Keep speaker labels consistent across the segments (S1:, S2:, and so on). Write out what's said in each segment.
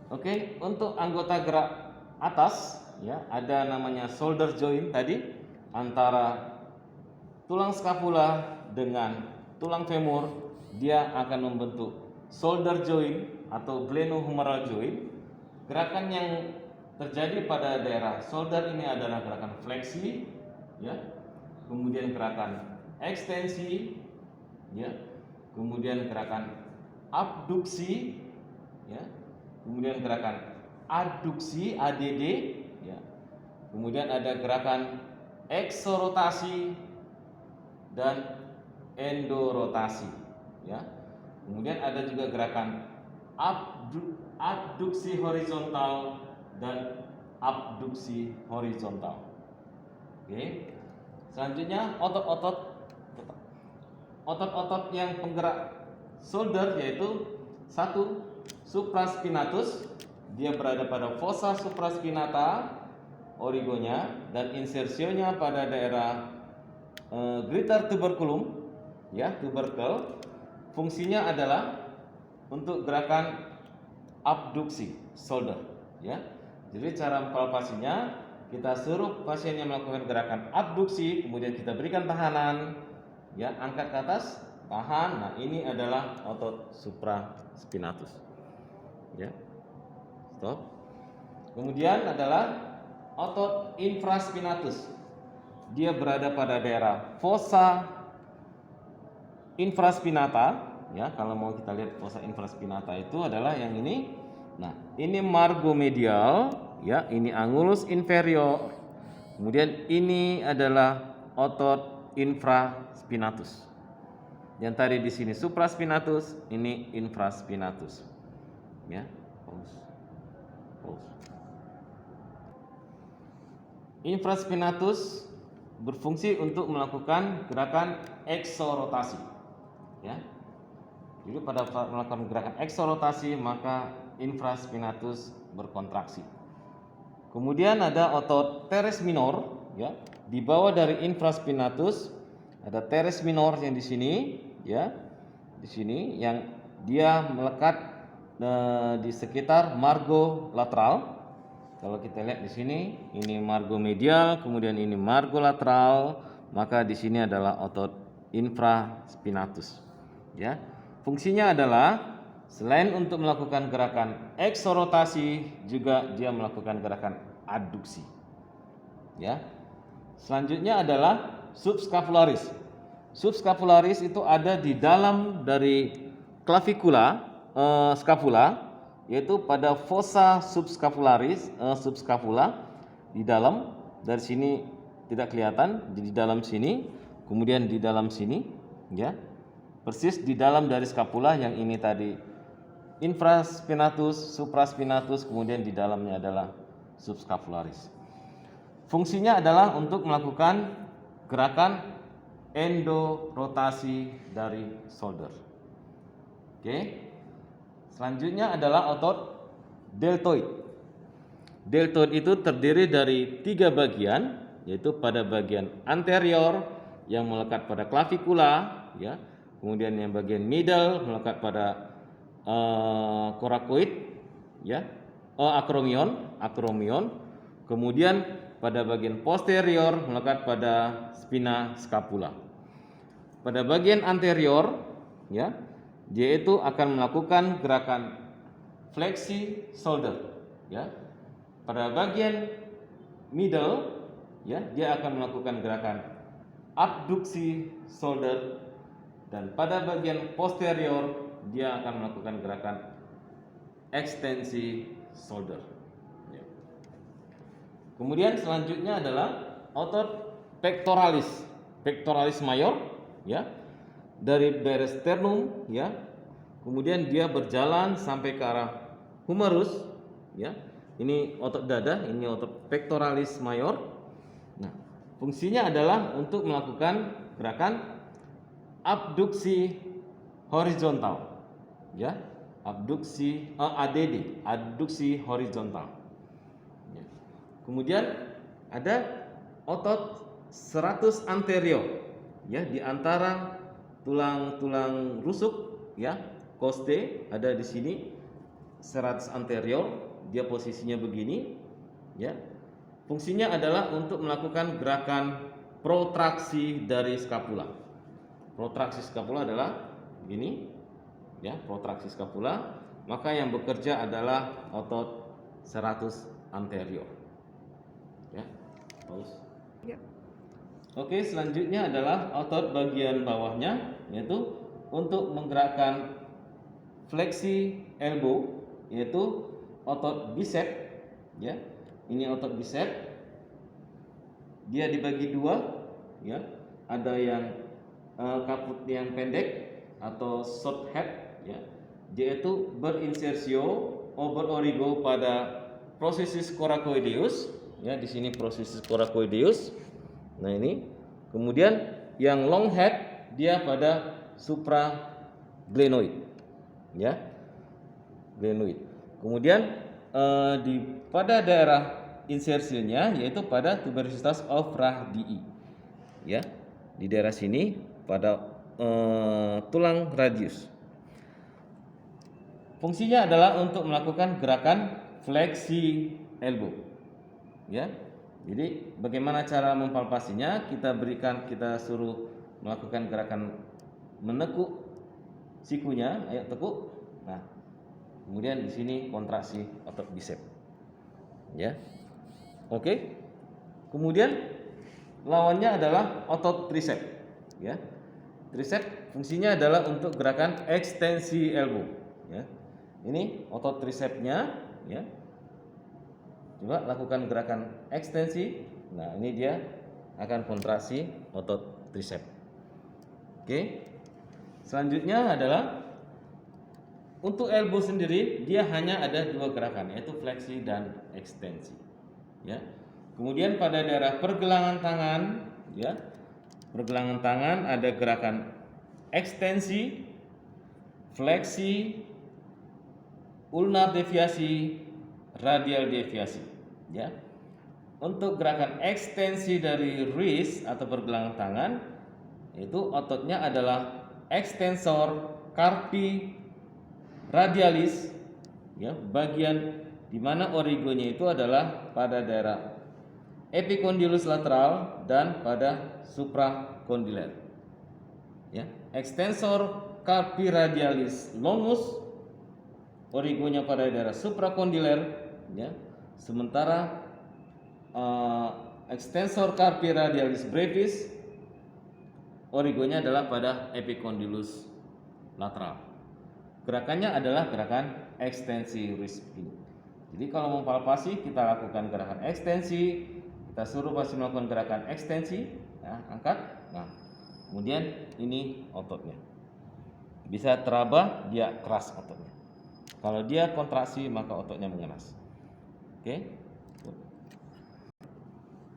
S1: Oke, untuk anggota gerak atas ya ada namanya shoulder joint tadi antara tulang scapula dengan tulang femur, dia akan membentuk shoulder joint atau glenohumeral joint. Gerakan yang terjadi pada daerah shoulder ini adalah gerakan fleksi ya, kemudian gerakan ekstensi ya, kemudian gerakan abduksi ya, kemudian gerakan adduksi ADD ya, kemudian ada gerakan eksorotasi dan endorotasi ya, kemudian ada juga gerakan abduksi horizontal dan abduksi horizontal. Oke, selanjutnya otot-otot yang penggerak shoulder yaitu satu, supraspinatus, dia berada pada fossa supraspinata origonya dan insersionya pada daerah greater tuberculum ya, tubercle. Fungsinya adalah untuk gerakan abduksi shoulder ya. Jadi cara palpasinya, kita suruh pasiennya melakukan gerakan abduksi, kemudian kita berikan tahanan ya, angkat ke atas, tahan. Nah, ini adalah otot supraspinatus ya. Stop. Kemudian adalah otot infraspinatus, dia berada pada daerah fossa infraspinata ya. Kalau mau kita lihat fossa infraspinata itu adalah yang ini. Nah, ini margo medial ya, ini angulus inferior. Kemudian ini adalah otot infraspinatus. Yang tadi di sini supraspinatus, ini infraspinatus. Ya, pause. Infraspinatus berfungsi untuk melakukan gerakan eksorotasi. Ya. Jadi pada melakukan gerakan eksorotasi maka infraspinatus berkontraksi. Kemudian ada otot teres minor ya. Di bawah dari infraspinatus ada teres minor yang di sini ya. Di sini yang dia melekat di sekitar margo lateral. Kalau kita lihat di sini, ini margo medial, kemudian ini margo lateral, maka di sini adalah otot infraspinatus. Ya, fungsinya adalah selain untuk melakukan gerakan eksorotasi, juga dia melakukan gerakan adduksi. Ya, selanjutnya adalah subscapularis. Subscapularis itu ada di dalam dari clavikula, scapula, yaitu pada fossa subscapularis, subscapula di dalam. Dari sini tidak kelihatan, di dalam sini, kemudian di dalam sini ya, persis di dalam dari scapula. Yang ini tadi infraspinatus, supraspinatus, kemudian di dalamnya adalah subscapularis. Fungsinya adalah untuk melakukan gerakan endorotasi dari shoulder. Oke. Selanjutnya adalah otot deltoid. Deltoid itu terdiri dari 3 bagian, yaitu pada bagian anterior yang melekat pada clavikula ya, kemudian yang bagian middle melekat pada coracoid ya, acromion, kemudian pada bagian posterior melekat pada spina scapula. Pada bagian anterior ya, dia itu akan melakukan gerakan fleksi shoulder ya. Pada bagian middle ya, dia akan melakukan gerakan abduksi shoulder, dan pada bagian posterior dia akan melakukan gerakan ekstensi shoulder ya. Kemudian selanjutnya adalah otot pectoralis major ya, dari daerah sternum ya, kemudian dia berjalan sampai ke arah humerus ya. Ini otot dada, ini otot pectoralis major. Nah, fungsinya adalah untuk melakukan gerakan abduksi horizontal ya, abduksi ADD, adduksi horizontal ya. Kemudian ada otot serratus anterior ya, di antara tulang-tulang rusuk ya, costae ada di sini, serratus anterior, dia posisinya begini, ya. Fungsinya adalah untuk melakukan gerakan protraksi dari skapula. Protraksi skapula adalah begini, ya, protraksi skapula. Maka yang bekerja adalah otot serratus anterior. Ya, bagus.
S2: Ya.
S1: Oke, selanjutnya adalah otot bagian bawahnya, yaitu untuk menggerakkan fleksi elbow, yaitu otot bicep, ya. Ini otot bicep. Dia dibagi dua, ya. Ada yang kaput yang pendek atau short head, ya. Dia itu berinsersio berorigo pada processus coracoideus, ya, di sini processus coracoideus. Nah, ini. Kemudian yang long head dia pada supraglenoid, ya. Glenoid. Kemudian pada daerah insersinya yaitu pada tuberositas of radii, ya. Di daerah sini pada tulang radius. Fungsinya adalah untuk melakukan gerakan fleksi elbow, ya. Jadi bagaimana cara mempalpasinya? Kita suruh melakukan gerakan menekuk sikunya, ayo tekuk. Nah, kemudian di sini kontraksi otot bicep, ya. Oke. Kemudian lawannya adalah otot tricep, ya. Tricep fungsinya adalah untuk gerakan ekstensi elbow, ya. Ini otot tricepnya, ya. Coba lakukan gerakan ekstensi. Nah, ini dia akan kontraksi otot tricep. Oke. Selanjutnya adalah untuk elbow sendiri, dia hanya ada dua gerakan, yaitu fleksi dan ekstensi, ya. Kemudian pada daerah pergelangan tangan, ya. Pergelangan tangan ada gerakan ekstensi, fleksi, ulnar deviasi, radial deviasi, ya. Untuk gerakan ekstensi dari wrist atau pergelangan tangan, itu ototnya adalah extensor carpi radialis, ya, bagian di mana origonya itu adalah pada daerah epicondylus lateral dan pada supracondylar, ya. Extensor carpi radialis longus, origonya pada daerah supracondylar, ya. Sementara extensor carpi radialis brevis, origonya adalah pada epicondylus lateral. Gerakannya adalah gerakan ekstensi wrist ini. Jadi kalau mempalpasi kita lakukan gerakan ekstensi, kita suruh pasien melakukan gerakan ekstensi, ya, angkat. Nah, kemudian ini ototnya. Bisa teraba, dia keras ototnya. Kalau dia kontraksi maka ototnya mengeras. Oke.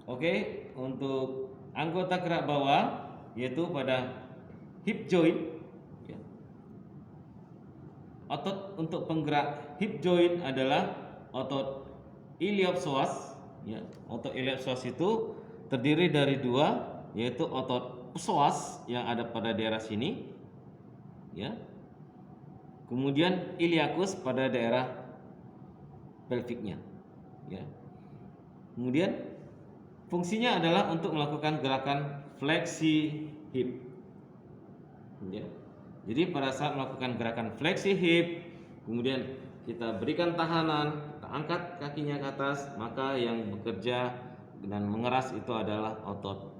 S1: Oke, untuk anggota gerak bawah yaitu pada hip joint, ya. Otot untuk penggerak hip joint adalah otot iliopsoas, ya. Otot iliopsoas itu terdiri dari dua, yaitu otot psoas yang ada pada daerah sini, ya. Kemudian iliacus pada daerah pelviknya, ya. Kemudian fungsinya adalah untuk melakukan gerakan fleksi hip, ya. Jadi pada saat melakukan gerakan fleksi hip, kemudian kita berikan tahanan, kita angkat kakinya ke atas, maka yang bekerja dan mengeras itu adalah otot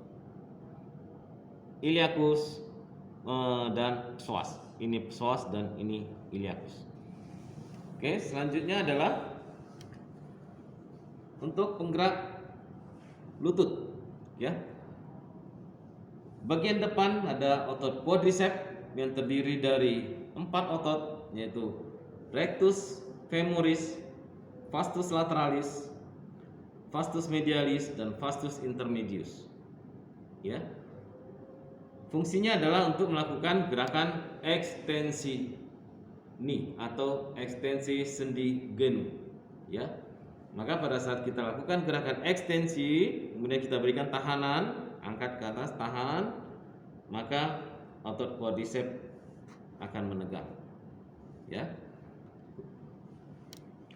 S1: iliacus dan psoas. Ini psoas dan ini iliacus. Oke, selanjutnya adalah untuk penggerak lutut, ya. Bagian depan ada otot quadricep yang terdiri dari 4 otot, yaitu rectus femoris, vastus lateralis, vastus medialis, dan vastus intermedius, ya. Fungsinya adalah untuk melakukan gerakan ekstensi knee atau ekstensi sendi genu, ya. Maka pada saat kita lakukan gerakan ekstensi, kemudian kita berikan tahanan, angkat ke atas, tahan, maka otot quadricep akan menegang, ya.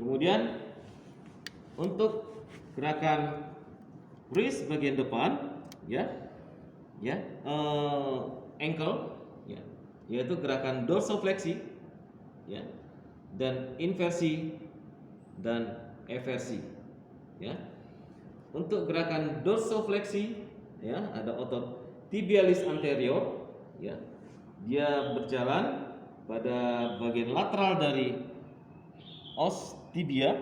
S1: Kemudian untuk gerakan wrist bagian depan, ankle, yaitu gerakan dorsofleksi, dan inversi dan eversi, Untuk gerakan dorsofleksi, ada otot tibialis anterior, dia berjalan pada bagian lateral dari os tibia,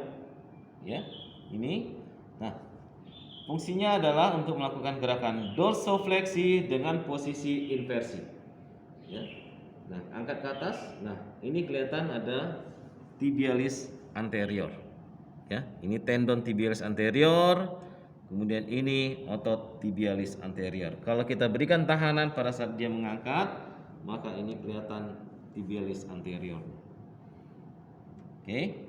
S1: ini. Nah, fungsinya adalah untuk melakukan gerakan dorsofleksi dengan posisi inversi, Nah, angkat ke atas. Nah, ini kelihatan ada tibialis anterior, Ini tendon tibialis anterior. Kemudian ini otot tibialis anterior. Kalau kita berikan tahanan pada saat dia mengangkat, maka ini kelihatan tibialis anterior. Oke.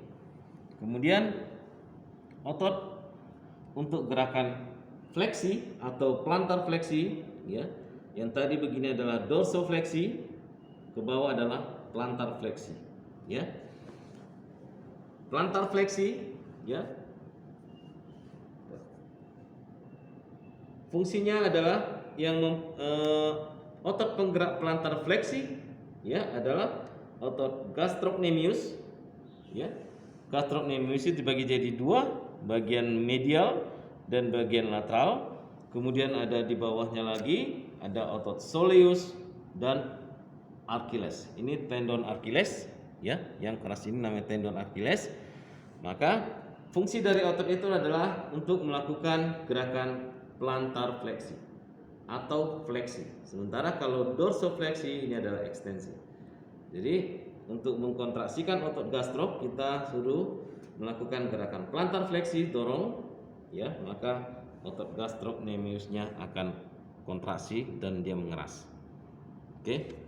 S1: Kemudian otot untuk gerakan fleksi atau plantar fleksi, yang tadi begini adalah dorsofleksi, ke bawah adalah plantar fleksi, Plantar fleksi, fungsinya adalah otot penggerak plantar fleksi, adalah otot gastrocnemius, Gastrocnemius itu dibagi jadi dua, bagian medial dan bagian lateral. Kemudian ada di bawahnya lagi ada otot soleus dan Achilles. Ini tendon Achilles, yang keras ini namanya tendon Achilles. Maka fungsi dari otot itu adalah untuk melakukan gerakan plantar fleksi atau fleksi. Sementara kalau dorsofleksi ini adalah ekstensi. Jadi untuk mengkontraksikan otot gastrok, kita suruh melakukan gerakan plantar fleksi, dorong, maka otot gastrocnemiusnya akan kontraksi dan dia mengeras. Oke.